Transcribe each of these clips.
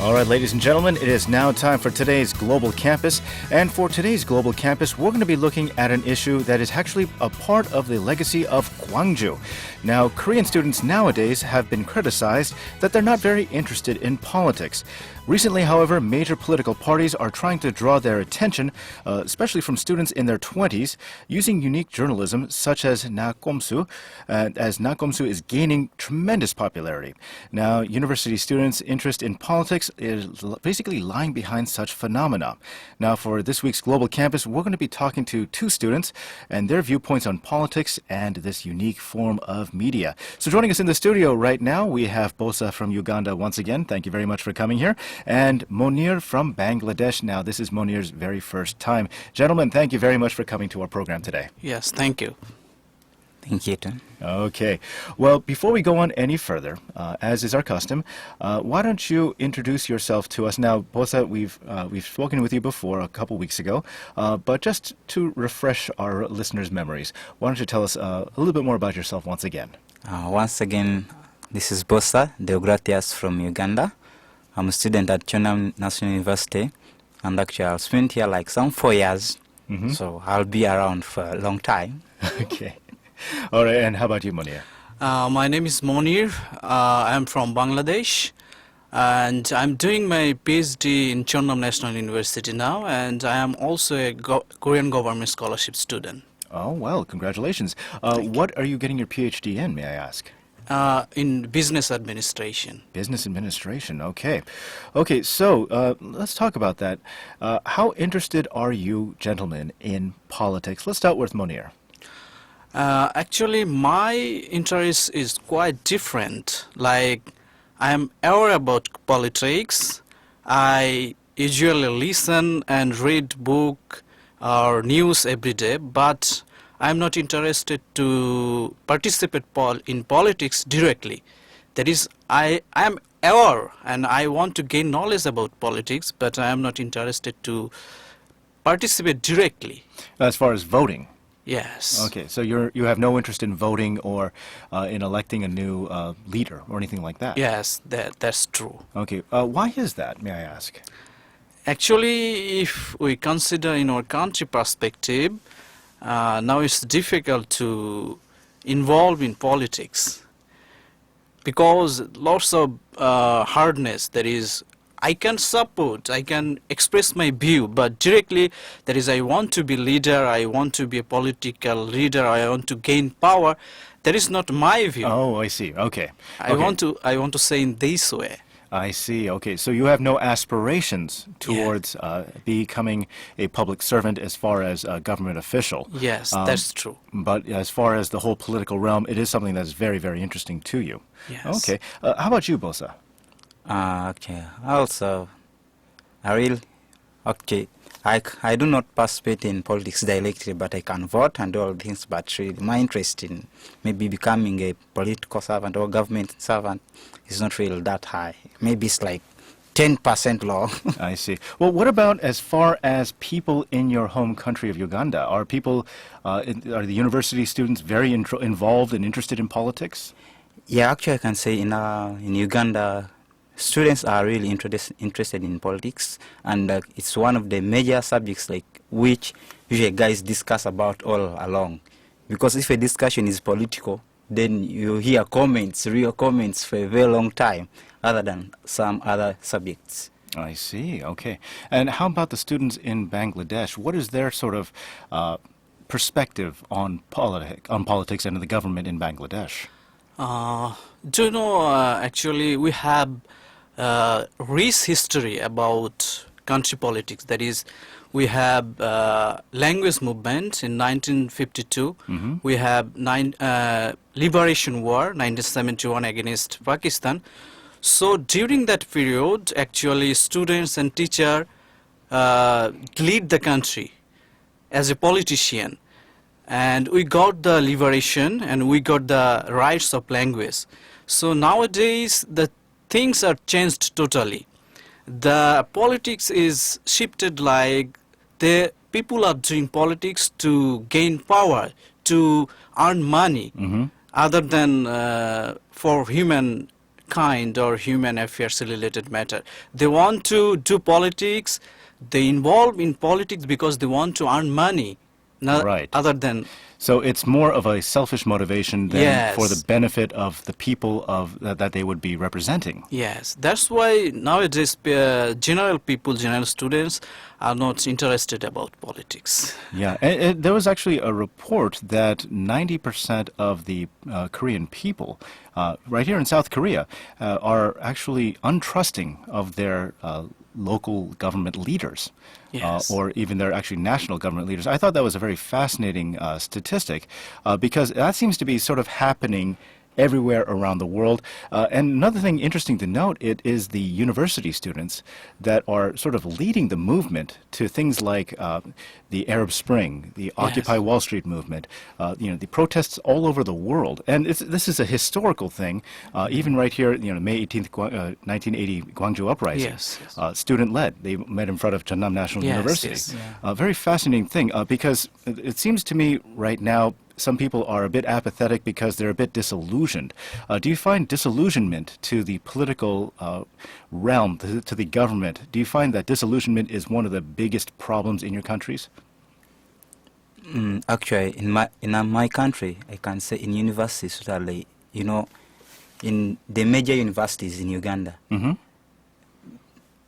All right, ladies and gentlemen, it is now time for today's Global Campus. And for today's Global Campus, we're going to be looking at an issue that is actually a part of the legacy of Gwangju. Now, Korean students nowadays have been criticized that they're not very interested in politics. Recently, however, major political parties are trying to draw their attention, especially from students in their 20s, using unique journalism such as Nakomsu, as Nakomsu is gaining tremendous popularity. Now, university students' interest in politics is basically lying behind such phenomena. Now, for this week's Global Campus, we're going to be talking to two students and their viewpoints on politics and this unique form of media. So joining us in the studio right now, we have Bosa from Uganda once again. Thank you very much for coming here. And Monir from Bangladesh. Now, this is Monir's very first time. Gentlemen, thank you very much for coming to our program today. Yes, thank you. Thank you, Tom. Okay. Well, before we go on any further, as is our custom, why don't you introduce yourself to us? Now, Bosa, we've spoken with you before a couple weeks ago, but just to refresh our listeners' memories, why don't you tell us a little bit more about yourself once again? Once again, this is Bosa Deogratias from Uganda. I'm a student at Chonam National University, and actually I'll spend here like some 4 years, so I'll be around for a long time. Okay. All right, and how about you, Monir? My name is Monir. I'm from Bangladesh, and I'm doing my PhD in Chonam National University now, and I am also a Korean government scholarship student. Oh, well, congratulations. What are you getting your PhD in, may I ask? In business administration. Business administration, okay. Okay, so let's talk about that. How interested are you, gentlemen, in politics? Let's start with Monir. Actually, my interest is quite different. Like, I am aware about politics. I usually listen and read book or news every day, but I'm not interested to participate in politics directly. That is, I am aware and I want to gain knowledge about politics, but I am not interested to participate directly. As far as voting? Yes. Okay, so you have no interest in voting or in electing a new leader or anything like that? Yes, that's true. Okay, why is that, may I ask? Actually, if we consider in our country perspective, now it's difficult to involve in politics because lots of hardness. That is, I can support, I can express my view, but directly, that is, I want to be leader, I want to be a political leader, I want to gain power. That is not my view. Oh, I see. Okay. I want to say in this way. I see. Okay, so you have no aspirations towards becoming a public servant as far as a government official. Yes, that's true. But as far as the whole political realm, it is something that's very, very interesting to you. Yes. Okay. How about you, Bosa? Okay. Also, I do not participate in politics directly, but I can vote and do all things. But really, my interest in maybe becoming a political servant or government servant is not really that high. Maybe it's like 10% low. I see. Well, what about as far as people in your home country of Uganda? Are people, are the university students very involved and interested in politics? Yeah, actually I can say in Uganda, students are really interested in politics, and it's one of the major subjects like which usually guys discuss about all along. Because if a discussion is political, then you hear comments, real comments for a very long time, other than some other subjects. I see. Okay. And how about the students in Bangladesh? What is their sort of perspective on politics and the government in Bangladesh? Do you know, actually, we have rich history about country politics. That is, we have language movement in 1952. We have liberation war, 1971 against Pakistan. So during that period, actually, students and teachers lead the country as a politician. And we got the liberation and we got the rights of language. So nowadays, the things are changed totally. The politics is shifted, like the people are doing politics to gain power, to earn money, other than for human kind or human affairs related matter. They want to do politics. They involve in politics because they want to earn money, not Right. other than. So it's more of a selfish motivation than Yes. for the benefit of the people of that they would be representing. Yes, that's why nowadays general people, general students are not interested about politics. Yeah, and there was actually a report that 90% of the Korean people right here in South Korea are actually untrusting of their local government leaders. Yes. Or even their actually national government leaders. I thought that was a very fascinating statistic because that seems to be sort of happening everywhere around the world. And another thing interesting to note, it is the university students that are sort of leading the movement to things like the Arab Spring, the Occupy Wall Street movement, the protests all over the world. And this is a historical thing, even right here, May 18th, 1980 Gwangju Uprising. Yes, yes. Student-led. They met in front of Jeonnam National Yes, University. yes. A very fascinating thing because it seems to me right now some people are a bit apathetic because they're a bit disillusioned. Do you find disillusionment to the political realm, to the government, do you find that disillusionment is one of the biggest problems in your countries? Actually, in my country, I can say in universities, certainly, in the major universities in Uganda,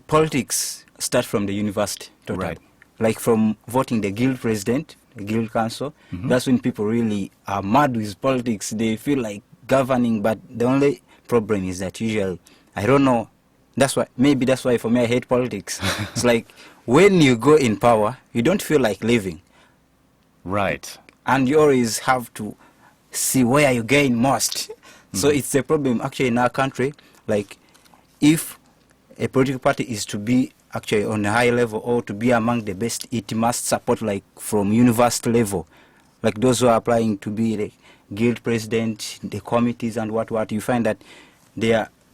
politics start from the university. Totally. Right. Like from voting the guild president, the guild council. That's when people really are mad with politics. They feel like governing, but the only problem is that usually, I don't know, maybe that's why for me I hate politics. It's like when you go in power, you don't feel like living. Right. And you always have to see where you gain most. So it's a problem actually in our country. Like if a political party is to be actually on a high level or to be among the best, it must support like from university level. Like those who are applying to be the guild president, the committees and what, you find that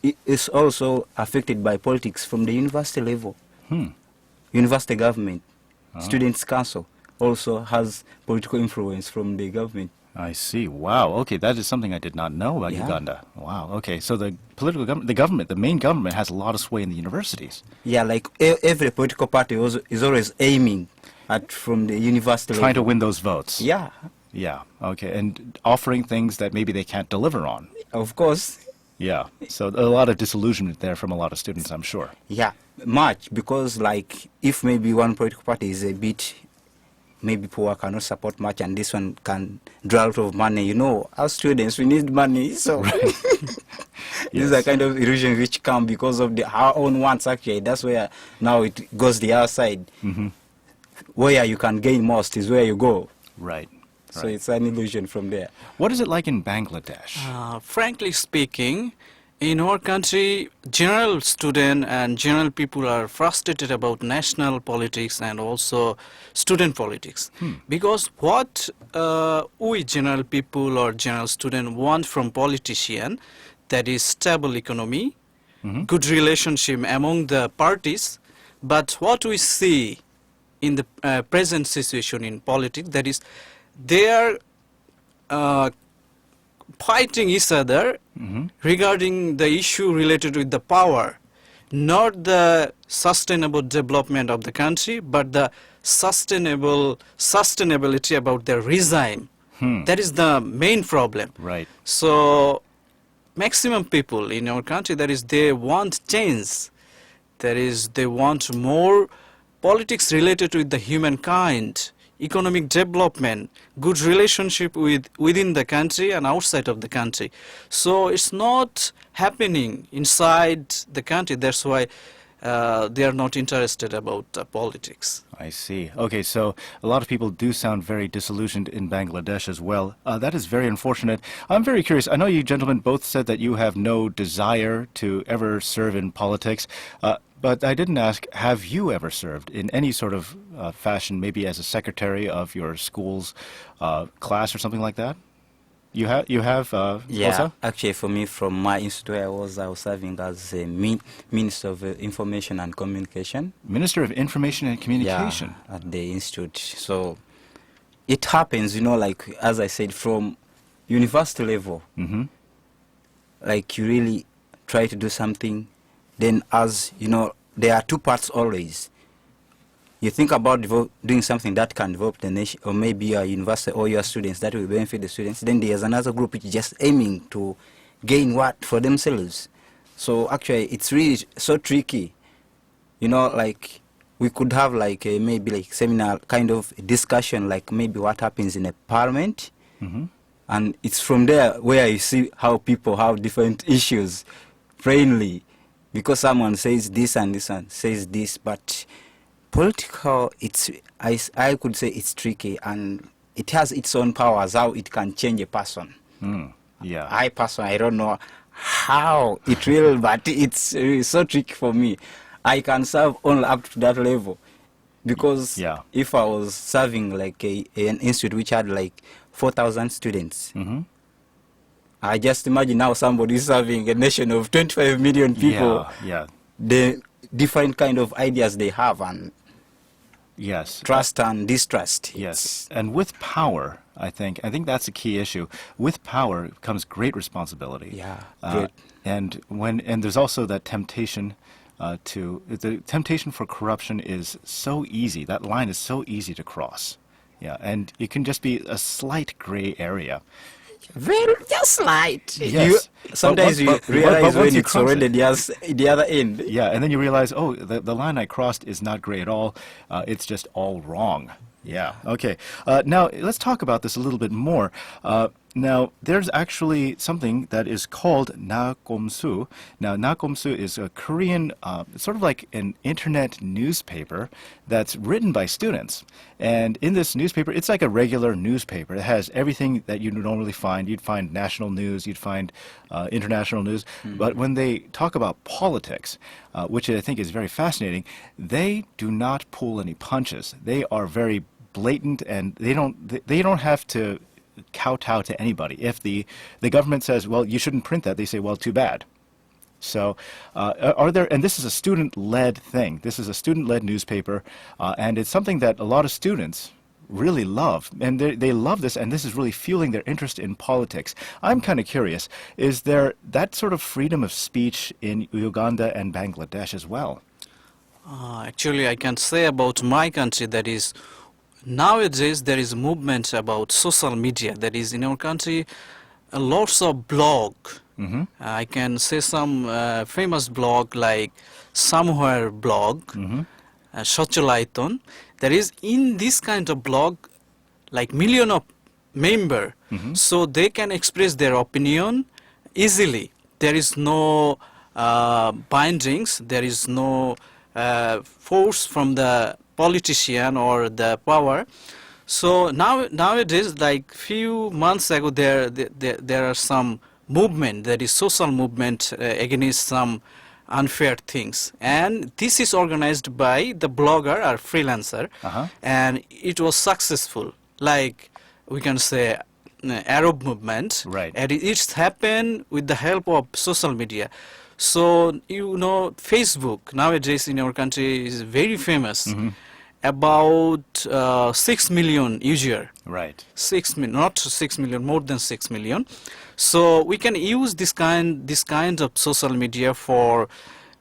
it's also affected by politics from the university level. University government, students' council also has political influence from the government. I see. Wow. Okay, that is something I did not know about Uganda. Wow. Okay, so the political government, the main government, has a lot of sway in the universities. Yeah, like every political party is always aiming at from the university Trying to level. win those votes. Yeah, Yeah. Okay, and offering things that maybe they can't deliver on. of course. Yeah. So a lot of disillusionment there from a lot of students, I'm sure. Yeah, much, because like if maybe one political party is a bit maybe poor, cannot support much, and this one can draw out of money. As students, we need money, so these are kind of illusions which come because of our own wants. Actually, that's where now it goes the other side. Where you can gain most is where you go. Right. So it's an illusion from there. What is it like in Bangladesh? Frankly speaking, in our country, general student and general people are frustrated about national politics and also student politics. Because what we general people or general student want from politician, that is stable economy, good relationship among the parties. But what we see in the present situation in politics, that is they are fighting each other regarding the issue related with the power, not the sustainable development of the country, but the sustainability about the regime. That is the main problem. Right. So maximum people in our country, that is, they want change. That is, they want more politics related with the humankind, economic development, good relationship within the country and outside of the country. So it's not happening inside the country. That's why they are not interested about politics. I see. Okay, so a lot of people do sound very disillusioned in Bangladesh as well. That is very unfortunate. I'm very curious. I know you gentlemen both said that you have no desire to ever serve in politics. But I didn't ask, have you ever served in any sort of fashion, maybe as a secretary of your school's class or something like that? You have Yeah, also? actually for me, from my institute I was serving as a Minister of Information and Communication. Minister of Information and Communication. Yeah, at the institute. So it happens, like as I said, from university level. Like you really try to do something, then as you know, there are two parts always. You think about doing something that can develop the nation, or maybe your university or your students, that will benefit the students. Then there's another group which is just aiming to gain what for themselves. So actually, it's really so tricky. You know, like we could have like a maybe like seminar kind of discussion, like maybe what happens in a parliament, and it's from there where you see how people have different issues, plainly, because someone says this and this one says this, but political, I could say it's tricky, and it has its own powers, how it can change a person. Yeah. I don't know how it will, but it's so tricky for me. I can serve only up to that level, because if I was serving like an institute which had like 4,000 students, I just imagine now somebody is serving a nation of 25 million people. The different kind of ideas they have, and trust and distrust. Yes, and with power, I think that's a key issue. With power comes great responsibility. Yeah, great. And there's also that temptation the temptation for corruption is so easy. That line is so easy to cross. Yeah, and it can just be a slight gray area. Very just slight. Yes. Sometimes you realize when it's already the other end. Yeah, and then you realize, oh, the line I crossed is not gray at all. It's just all wrong. Yeah. Okay. Now let's talk about this a little bit more. Now there's actually something that is called nakomsu. Now nakomsu is a Korean, sort of like an internet newspaper that's written by students. And in this newspaper, it's like a regular newspaper. It has everything that you normally find. You'd find national news, you'd find international news. But when they talk about politics, which I think is very fascinating, they do not pull any punches. They are very blatant, and they don't have to kowtow to anybody. If the government says, well, you shouldn't print that, they say, well, too bad. So and this is a student-led thing. This is a student-led newspaper, and it's something that a lot of students really love, and they love this, and this is really fueling their interest in politics. I'm kind of curious, is there that sort of freedom of speech in Uganda and Bangladesh as well? Actually, I can say about my country, that is, nowadays there is a movement about social media. That is, in our country, lots of blog. I can say some famous blog like Somewhere blog, Shocholaiton. There is, in this kind of blog, like million of member, so they can express their opinion easily. There is no bindings, there is no force from the politician or the power. So nowadays, like few months ago, there are some movement, that is social movement against some unfair things, and this is organized by the blogger or freelancer, and it was successful. Like we can say Arab movement, right? And it's happened with the help of social media. So you know, Facebook nowadays in our country is very famous. About 6 million user. Right. 6 million, not 6 million, more than 6 million. So we can use this kind of social media for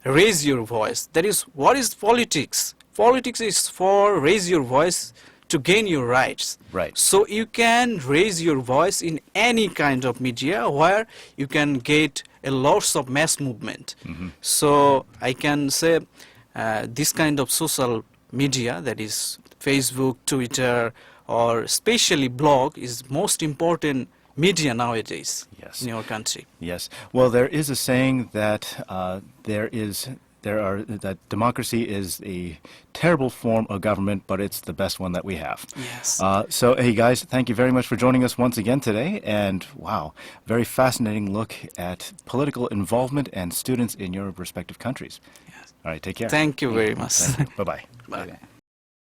raise your voice. That is, what is politics? Politics is for raise your voice to gain your rights. Right. So you can raise your voice in any kind of media where you can get a lots of mass movement. So I can say this kind of social media, that is Facebook, Twitter, or especially blog, is most important media nowadays in our country. Yes. Well, there is a saying that that democracy is a terrible form of government, but it's the best one that we have. Yes. So, hey guys, thank you very much for joining us once again today. And wow, very fascinating look at political involvement and students in your respective countries. Yes. All right, take care. Thank you very much. Bye-bye. Bye.